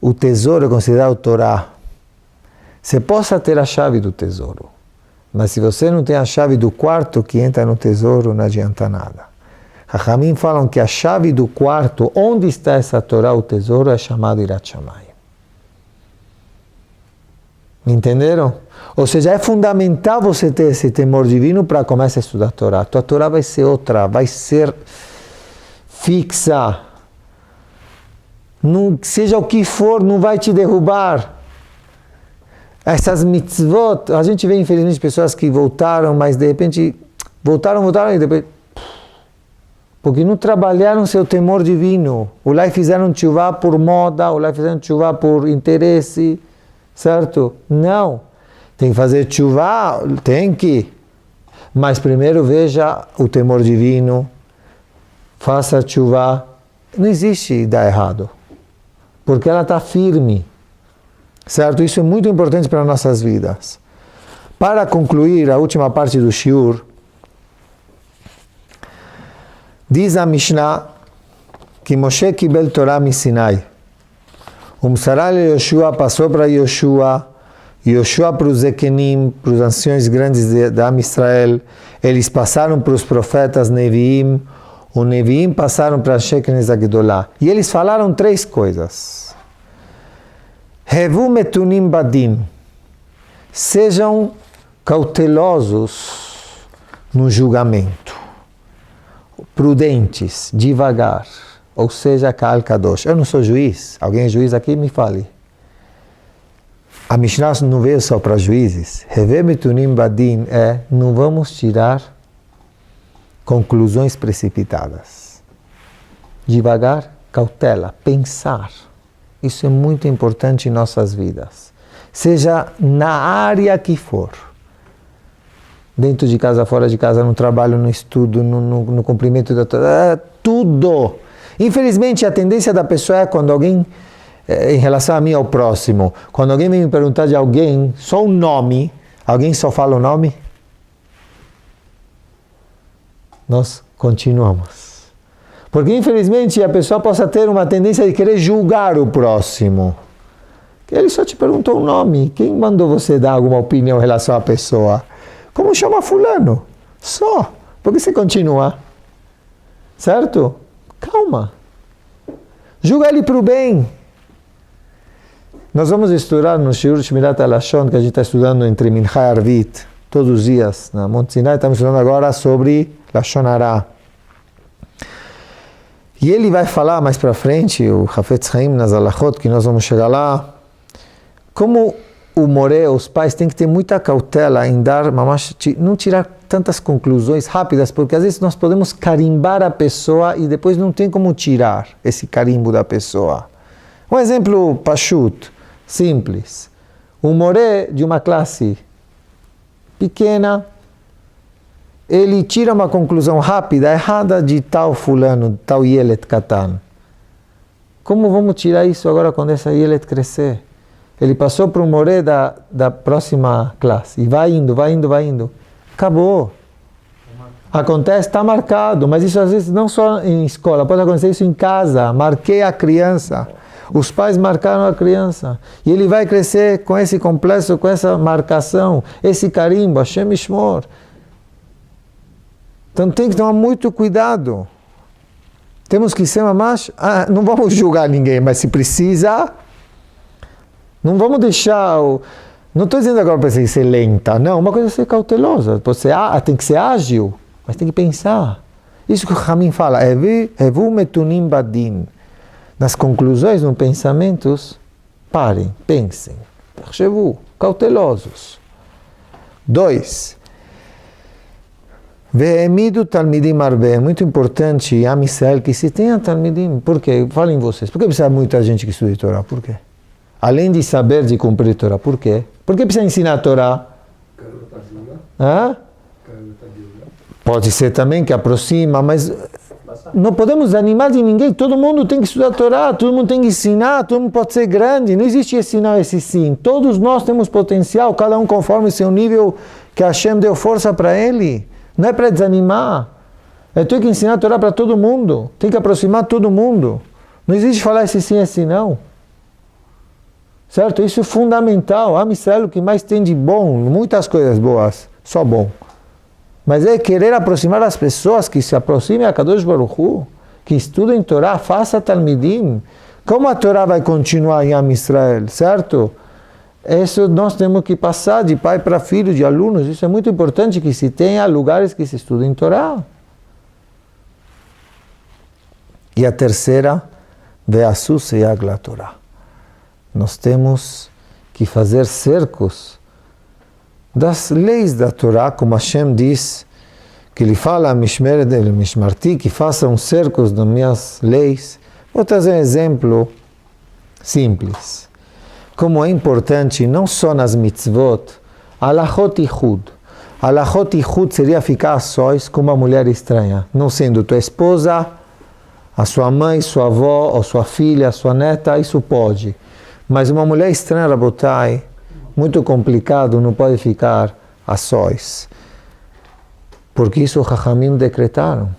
o tesouro é considerado Torá. Você possa ter a chave do tesouro, mas se você não tem a chave do quarto que entra no tesouro, não adianta nada. Chachamim falam que a chave do quarto, onde está essa Torá, o tesouro, é chamado Irat Shamayim. Entenderam? Ou seja, é fundamental você ter esse temor divino para começar a estudar a Torá. A tua Torá vai ser outra, vai ser fixa. Não, seja o que for, não vai te derrubar. Essas mitzvot, a gente vê infelizmente pessoas que voltaram, mas de repente voltaram e depois... Porque não trabalharam seu temor divino. Ou lá fizeram tchuvá por moda, ou lá fizeram tchuvá por interesse, certo? Não. Tem que fazer tchuvá, tem que. Mas primeiro veja o temor divino, faça tchuvá. Não existe dar errado, porque ela está firme. Certo? Isso é muito importante para nossas vidas. Para concluir a última parte do shiur, diz a Mishnah que Moshe kibel Torah mi Sinai. Umsará Yoshua passou para Yoshua para os Zekenim, para os anciões grandes da Am Israel. Eles passaram para os profetas Neviim. Os Neviim passaram para Sheknes Agdolá. E eles falaram 3 coisas. Hevu metunim badin, sejam cautelosos no julgamento, prudentes, devagar, ou seja, Ka'al Kadosh. Eu não sou juiz, alguém é juiz aqui? Me fale. A Mishnah não veio só para juízes. Hevu metunim badin não vamos tirar conclusões precipitadas. Devagar, cautela, pensar. Isso é muito importante em nossas vidas. Seja na área que for. Dentro de casa, fora de casa, no trabalho, no estudo, no cumprimento da... tudo. Infelizmente, a tendência da pessoa é quando alguém em relação a mim ao próximo. Quando alguém me perguntar de alguém, só um nome, alguém só fala o nome? Nós continuamos. Porque infelizmente a pessoa possa ter uma tendência de querer julgar o próximo. Ele só te perguntou o nome. Quem mandou você dar alguma opinião em relação à pessoa? Como chama fulano? Só. Por que você continua? Certo? Calma. Julga ele para o bem. Nós vamos estudar no Shiur Shmirat HaLashon, que a gente está estudando entre Mincha e Arvit, todos os dias, na Monte Sinai. Estamos estudando agora sobre Lashon Hara. E ele vai falar mais para frente, o Hafetz Haim nas Alachot, que nós vamos chegar lá, como o Moré, os pais, têm que ter muita cautela em dar, não tirar tantas conclusões rápidas, porque às vezes nós podemos carimbar a pessoa e depois não tem como tirar esse carimbo da pessoa. Um exemplo pachut, simples. O Moré de uma classe pequena, ele tira uma conclusão rápida, errada de tal fulano, tal Yelet Katan. Como vamos tirar isso agora quando essa Yelet crescer? Ele passou para o Moré da próxima classe e vai indo. Acabou. Acontece, está marcado, mas isso às vezes não só em escola, pode acontecer isso em casa. Marquei a criança, os pais marcaram a criança e ele vai crescer com esse complexo, com essa marcação, esse carimbo, Hashem Yishmor. Então tem que tomar muito cuidado. Temos que ser mais... não vamos julgar ninguém, mas se precisa, não vamos deixar... Não estou dizendo agora para você ser lenta, não. Uma coisa é ser cautelosa. Tem que ser ágil, mas tem que pensar. Isso que o Ramin fala, Evu metunim badin. Nas conclusões, nos pensamentos, parem, pensem. Cautelosos. 2. Ve'emidu talmidim arbe. É muito importante, Am Israel, que se tenha talmidim. Por quê? Falem vocês. Por que precisa muita gente que estude Torá? Por quê? Além de saber de cumprir Torá. Por quê? Por que precisa ensinar Torá? Pode ser também que aproxima, mas não podemos desanimar de ninguém. Todo mundo tem que estudar Torá, todo mundo tem que ensinar, todo mundo pode ser grande. Não existe esse não, esse sim. Todos nós temos potencial, cada um conforme seu nível que Hashem deu força para ele. Não é para desanimar. Eu tenho que ensinar a Torá para todo mundo. Tem que aproximar todo mundo. Não existe falar esse sim, esse não. Certo? Isso é fundamental. Am Israel, o que mais tem de bom, muitas coisas boas, só bom. Mas é querer aproximar as pessoas, que se aproximem a Kadosh Baruch Hu, que estudem Torá, faça Talmidim. Como a Torá vai continuar em Am Israel, certo? Isso nós temos que passar de pai para filho, de alunos. Isso é muito importante, que se tenha lugares que se estudem Torá. E a terceira, Ve'asu seyag la Torá. Nós temos que fazer cercos das leis da Torá, como Hashem diz, que ele fala a Mishmarti, que façam cercos das minhas leis. Vou trazer um exemplo simples. Como é importante, não só nas mitzvot, alachot ichud. Alachot ichud seria ficar a sós com uma mulher estranha, não sendo tua esposa, a sua mãe, sua avó, ou sua filha, sua neta, isso pode. Mas uma mulher estranha, Rabotai, muito complicado, não pode ficar a sós. Porque isso os Chachamim decretaram.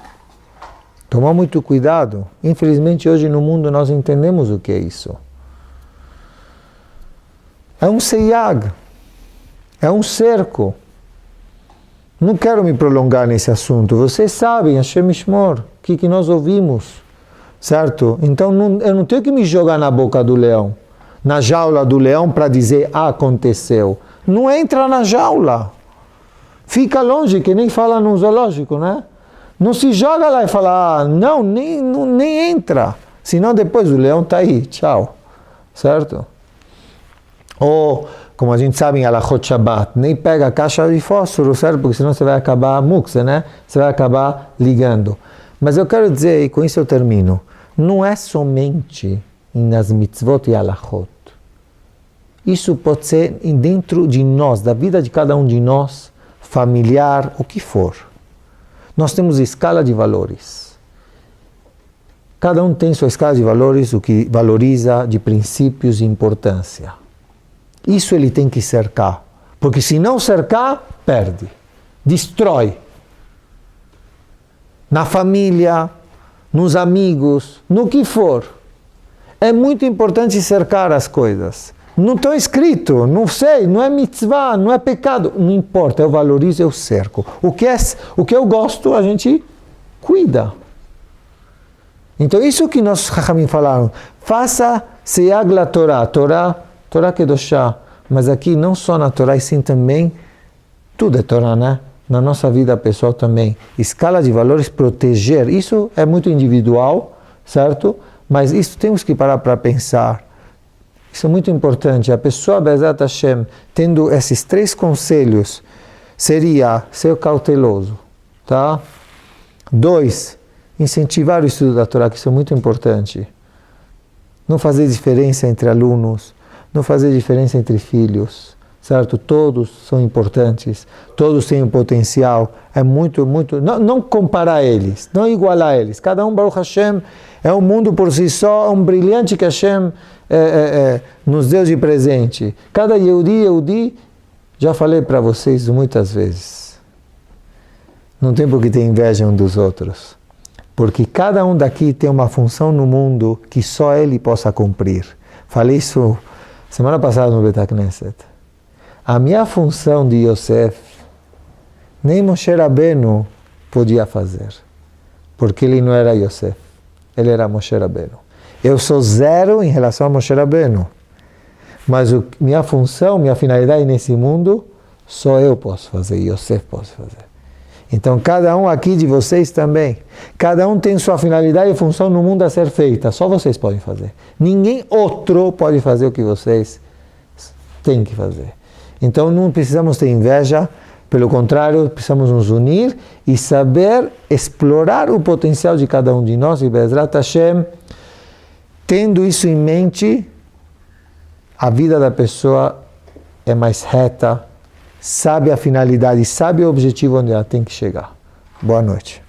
Tomar muito cuidado. Infelizmente, hoje no mundo nós entendemos o que é isso. É um seyag, é um cerco. Não quero me prolongar nesse assunto. Vocês sabem, Hashem Yishmor, o que nós ouvimos, certo? Então eu não tenho que me jogar na boca do leão, na jaula do leão para dizer, aconteceu. Não entra na jaula. Fica longe, que nem fala no zoológico, né? Não se joga lá e fala, não, nem entra. Senão depois o leão está aí, tchau, certo? Ou, como a gente sabe em Alachot Shabbat, nem pega a caixa de fósforo, certo? Porque senão você vai acabar mukse, né? Você vai acabar ligando. Mas eu quero dizer, e com isso eu termino, não é somente nas mitzvot e alachot. Isso pode ser dentro de nós, da vida de cada um de nós, familiar, o que for. Nós temos escala de valores. Cada um tem sua escala de valores, o que valoriza de princípios e importância. Isso ele tem que cercar, porque se não cercar, perde, destrói. Na família, nos amigos, no que for. É muito importante cercar as coisas. Não está escrito, não sei, não é mitzvah, não é pecado, não importa, eu valorizo, eu cerco. O que eu gosto, a gente cuida. Então, isso que nós Chachamim falaram, faça Seyag la Torá, Torá Kedoshá, mas aqui não só na Torá, e sim também, tudo é Torá, né? Na nossa vida pessoal também. Escala de valores, proteger, isso é muito individual, certo? Mas isso temos que parar para pensar. Isso é muito importante. A pessoa, Be'ezrat Hashem, tendo esses 3 conselhos, seria ser cauteloso, tá? 2, incentivar o estudo da Torá, que isso é muito importante. Não fazer diferença entre alunos, não fazer diferença entre filhos, certo? Todos são importantes, todos têm um potencial, é muito, não comparar eles, não igualar eles. Cada um, Baruch Hashem, é um mundo por si só, um brilhante que Hashem nos deu de presente. Cada Yehudi, já falei para vocês muitas vezes, não tem por que ter inveja um dos outros, porque cada um daqui tem uma função no mundo que só ele possa cumprir. Falei isso semana passada no Bet HaKnesset. A minha função de Yosef, nem Moshe Rabbeinu podia fazer, porque ele não era Yosef, ele era Moshe Rabbeinu. Eu sou 0 em relação a Moshe Rabbeinu, mas minha função, minha finalidade nesse mundo, só eu posso fazer, Yosef pode fazer. Então, cada um aqui de vocês também, cada um tem sua finalidade e função no mundo a ser feita, só vocês podem fazer. Ninguém outro pode fazer o que vocês têm que fazer. Então, não precisamos ter inveja, pelo contrário, precisamos nos unir e saber explorar o potencial de cada um de nós, e Be'ezrat Hashem, tendo isso em mente, a vida da pessoa é mais reta, sabe a finalidade, sabe o objetivo onde ela tem que chegar. Boa noite.